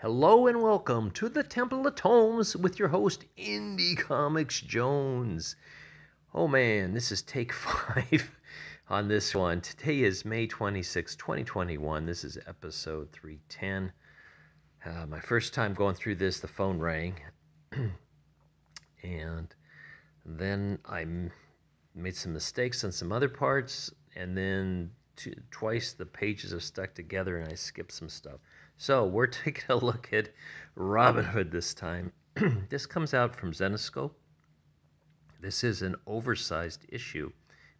Hello and welcome to the Temple of Tomes with your host, Indie Comics Jones. Oh man, this is take 5 on this one. Today is May 26, 2021. This is episode 310. My first time going through this, the phone rang. And then I made some mistakes on some other parts. And then twice the pages are stuck together and I skipped some stuff. So we're taking a look at Robin Hood this time. This comes out from Zenescope. This is an oversized issue,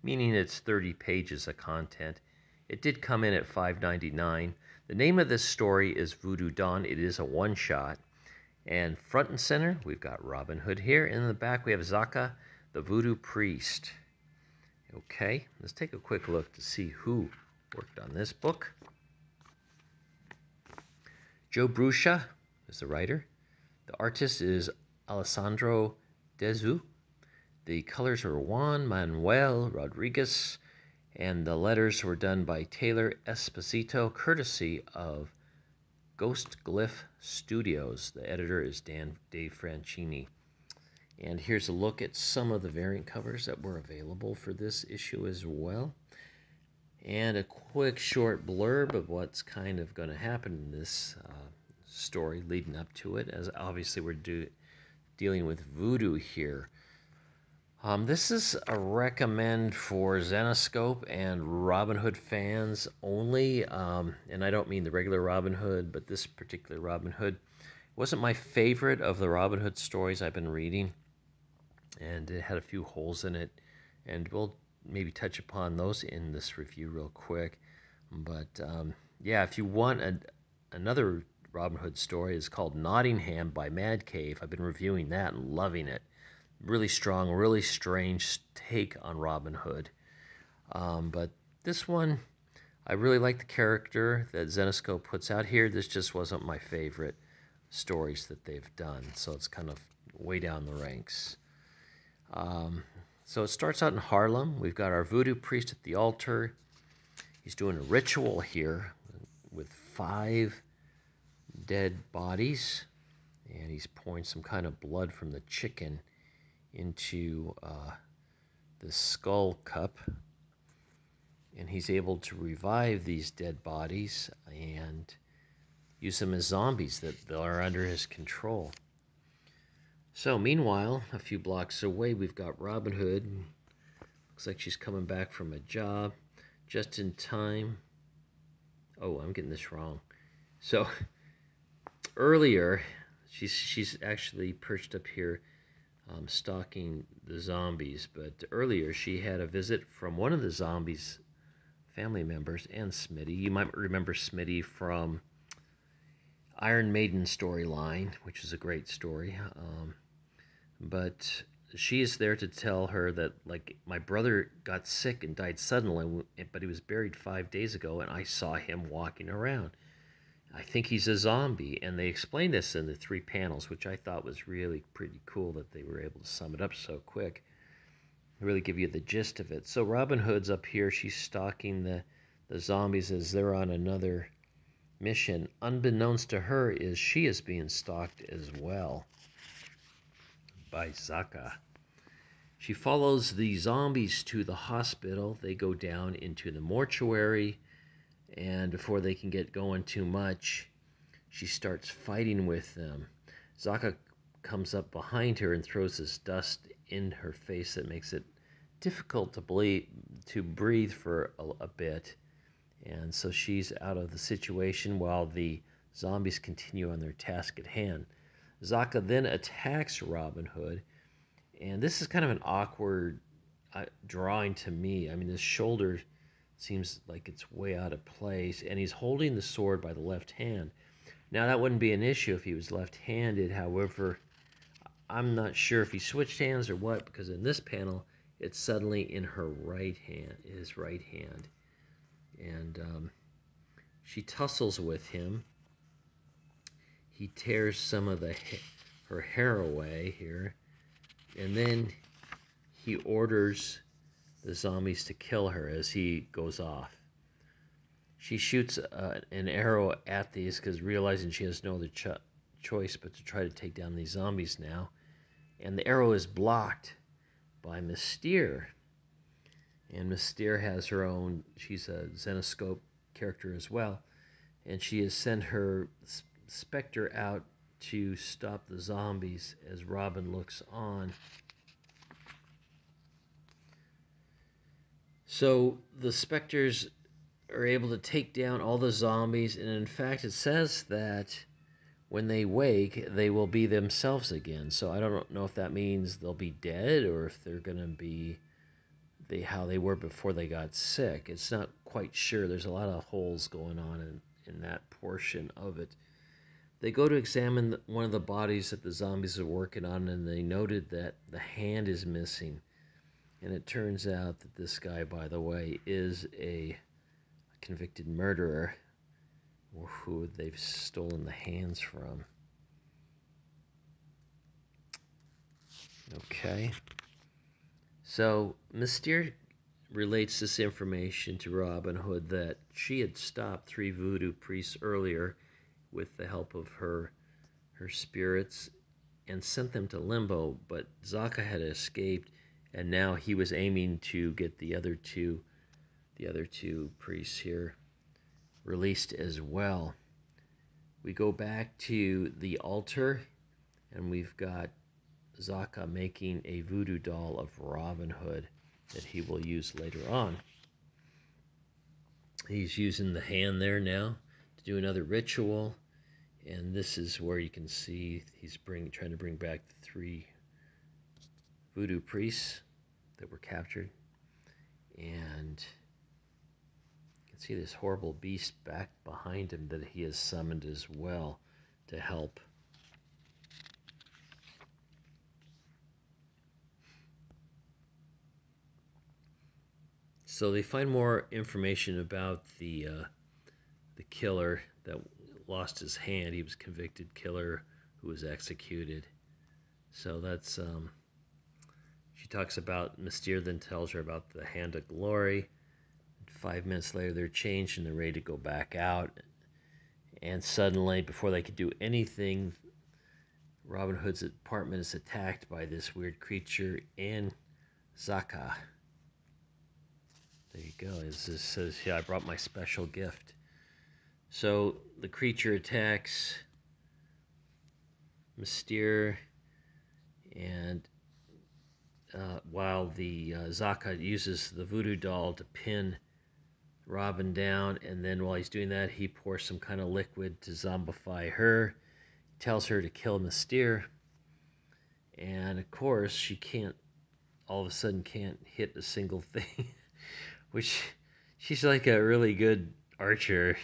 meaning it's 30 pages of content. It did come in at $5.99. The name of this story is Voodoo Dawn. It is a one-shot. And front and center, we've got Robin Hood here. And in the back, we have Zaka, the Voodoo Priest. Okay, let's take a quick look to see who worked on this book. Joe Bruscia is the writer. The artist is Alessandro Dezu. The colors are Juan Manuel Rodriguez, and the letters were done by Taylor Esposito, courtesy of Ghost Glyph Studios. The editor is Dave Franchini. And here's a look at some of the variant covers that were available for this issue as well. And a quick short blurb of what's kind of going to happen in this story leading up to it, as obviously we're dealing with voodoo here. This is a recommend for Zenescope and Robin Hood fans only, and I don't mean the regular Robin Hood, but this particular Robin Hood. It wasn't my favorite of the Robin Hood stories I've been reading, and it had a few holes in it, and we'll maybe touch upon those in this review real quick. But yeah, if you want another Robin Hood story, it's called Nottingham by Mad Cave. I've been reviewing that and loving it. Really strong, really strange take on Robin Hood. But this one, I really like the character that Zenescope puts out here. This just wasn't my favorite stories that they've done, so it's kind of way down the ranks. So it starts out in Harlem. We've got our voodoo priest at the altar. He's doing a ritual here with 5 dead bodies, and he's pouring some kind of blood from the chicken into the skull cup, and he's able to revive these dead bodies and use them as zombies that are under his control. So meanwhile, a few blocks away, we've got Robin Hood. Looks like she's coming back from a job just in time. Oh, I'm getting this wrong. So earlier, she's actually perched up here stalking the zombies, but earlier she had a visit from one of the zombies' family members and Smitty. You might remember Smitty from Iron Maiden storyline, which is a great story. But she is there to tell her that, like, my brother got sick and died suddenly, but he was buried 5 days ago, and I saw him walking around. I think he's a zombie, and they explained this in the 3 panels, which I thought was really pretty cool that they were able to sum it up so quick. Really give you the gist of it. So Robin Hood's up here. She's stalking the zombies as they're on another mission. Unbeknownst to her is she is being stalked as well by Zaka. She follows the zombies to the hospital. They go down into the mortuary, and before they can get going too much, she starts fighting with them. Zaka comes up behind her and throws this dust in her face that makes it difficult to breathe for a bit. And so she's out of the situation while the zombies continue on their task at hand. Zaka then attacks Robin Hood, and this is kind of an awkward drawing to me. I mean, his shoulder seems like it's way out of place, and he's holding the sword by the left hand. Now, that wouldn't be an issue if he was left-handed. However, I'm not sure if he switched hands or what, because in this panel, it's suddenly in her right hand, his right hand. And she tussles with him. He tears some of her hair away here, and then he orders the zombies to kill her as he goes off. she shoots an arrow at these because realizing she has no other choice but to try to take down these zombies now. And the arrow is blocked by Mystere. And Mystere has her own, she's a Zenescope character as well. And she has sent her Spectre out to stop the zombies as Robin looks on. So the Spectres are able to take down all the zombies, and in fact it says that when they wake they will be themselves again. So I don't know if that means they'll be dead or if they're going to be how they were before they got sick. It's not quite sure. There's a lot of holes going on in that portion of it. They go to examine one of the bodies that the zombies are working on, and they noted that the hand is missing. And it turns out that this guy, by the way, is a convicted murderer who they've stolen the hands from. Okay. So Mystere relates this information to Robin Hood that she had stopped 3 voodoo priests earlier with the help of her spirits and sent them to Limbo, but Zaka had escaped, and now he was aiming to get the other two priests here released as well. We go back to the altar, and we've got Zaka making a voodoo doll of Robin Hood that he will use later on. He's using the hand there now to do another ritual, and this is where you can see he's trying to bring back the 3 voodoo priests that were captured, and you can see this horrible beast back behind him that he has summoned as well to help. So they find more information about the killer that lost his hand. He was a convicted killer who was executed. So that's she talks about Mystere, then tells her about the Hand of Glory. 5 minutes later, they're changed and they're ready to go back out. And suddenly, before they could do anything, Robin Hood's apartment is attacked by this weird creature in Zaka. There you go. It says, yeah, I brought my special gift. So the creature attacks Mystere, and while the Zaka uses the voodoo doll to pin Robin down, and then while he's doing that, he pours some kind of liquid to zombify her. He tells her to kill Mystere, and of course she can't, all of a sudden can't hit a single thing, which she's like a really good archer.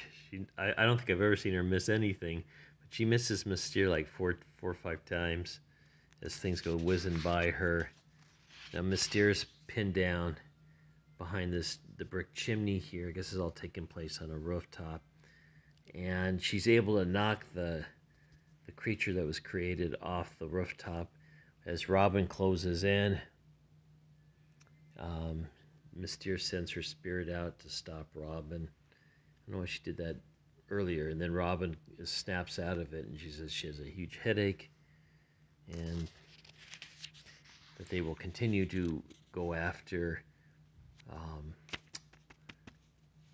I don't think I've ever seen her miss anything, but she misses Mystere like four or 5 times as things go whizzing by her. Now Mystere's pinned down behind the brick chimney here. I guess this is all taking place on a rooftop, and she's able to knock the creature that was created off the rooftop. As Robin closes in, Mystere sends her spirit out to stop Robin. I don't know why she did that earlier. And then Robin snaps out of it, and she says she has a huge headache, and that they will continue to go after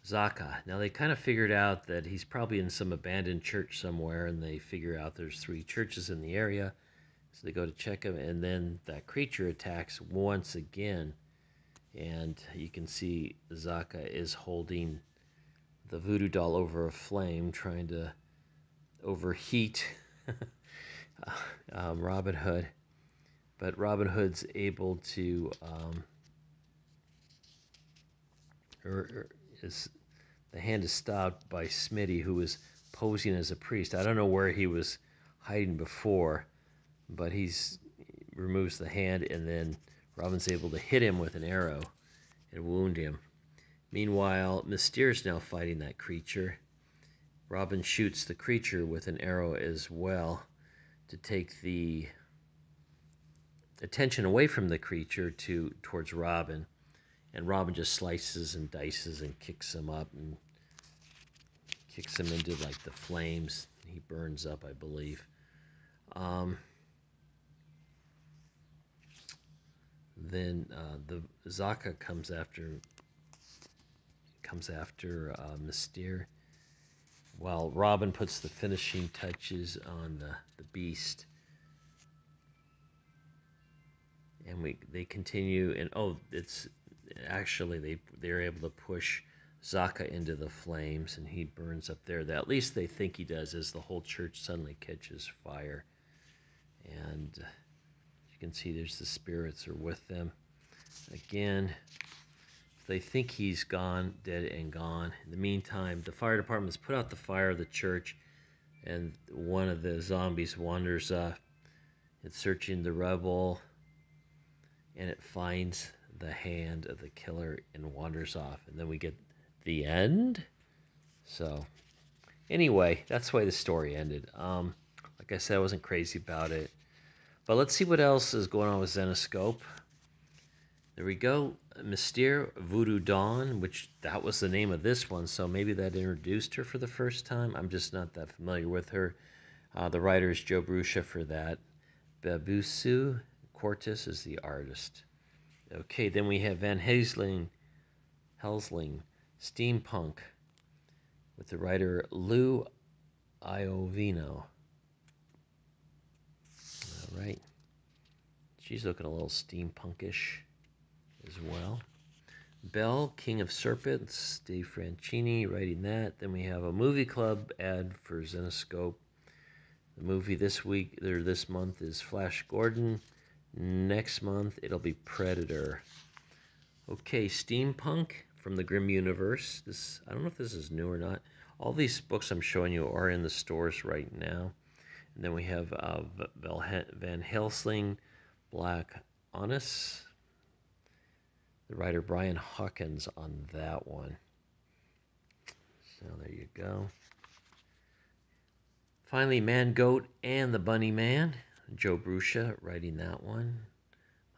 Zaka. Now they kind of figured out that he's probably in some abandoned church somewhere, and they figure out there's 3 churches in the area, so they go to check him, and then that creature attacks once again, and you can see Zaka is holding the voodoo doll over a flame, trying to overheat Robin Hood. But Robin Hood's able to, the hand is stopped by Smitty, who was posing as a priest. I don't know where he was hiding before, but removes the hand, and then Robin's able to hit him with an arrow and wound him. Meanwhile, Mystere's now fighting that creature. Robin shoots the creature with an arrow as well to take the attention away from the creature towards Robin. And Robin just slices and dices and kicks him up and kicks him into like the flames. He burns up, I believe. Then the Zaka comes after Mystere, while Robin puts the finishing touches on the beast. And they continue, and it's actually they're able to push Zaka into the flames, and he burns up there. That at least they think he does, as the whole church suddenly catches fire. And you can see there's the spirits are with them. Again, they think he's gone, dead and gone. In the meantime, the fire department has put out the fire of the church, and one of the zombies wanders up. It's searching the rubble, and it finds the hand of the killer and wanders off. And then we get the end. So, anyway, that's the way the story ended. Like I said, I wasn't crazy about it. But let's see what else is going on with Zenescope. There we go. Mystere Voodoo Dawn, which that was the name of this one, so maybe that introduced her for the first time. I'm just not that familiar with her. The writer is Joe Bruscia for that. Babusu Cortis is the artist. Okay, then we have Van Helsing, Steampunk, with the writer Lou Iovino. All right. She's looking a little steampunkish as well. Bell, King of Serpents, Dave Franchini writing that. Then we have a movie club ad for Zenescope. The movie this month is Flash Gordon. Next month it'll be Predator. Okay, Steampunk from the Grimm Universe. I don't know if this is new or not. All these books I'm showing you are in the stores right now. And then we have Van Helsing, Black Honest. The writer Brian Hawkins on that one. So there you go. Finally, Man Goat and the Bunny Man. Joe Bruscia writing that one.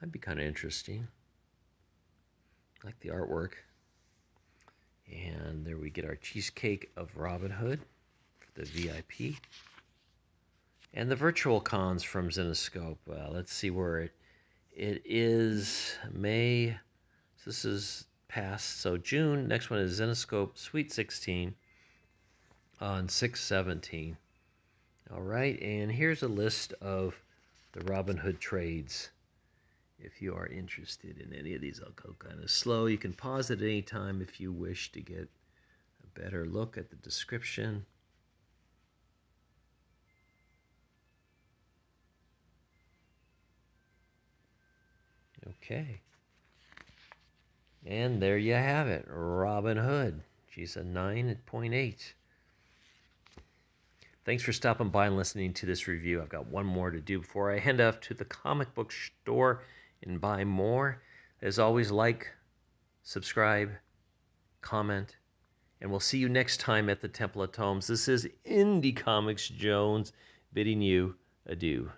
Might be kind of interesting. I like the artwork. And there we get our Cheesecake of Robin Hood for the VIP. And the virtual cons from Zenescope. Let's see where it is. May. So this is past. So June. Next one is Zenescope Sweet 16 on 6/17. All right, and here's a list of the Robin Hood trades. If you are interested in any of these, I'll go kind of slow. You can pause at any time if you wish to get a better look at the description. Okay. And there you have it, Robin Hood. She's a 9.8. Thanks for stopping by and listening to this review. I've got one more to do before I head off to the comic book store and buy more. As always, like, subscribe, comment, and we'll see you next time at the Temple of Tomes. This is Indie Comics Jones bidding you adieu.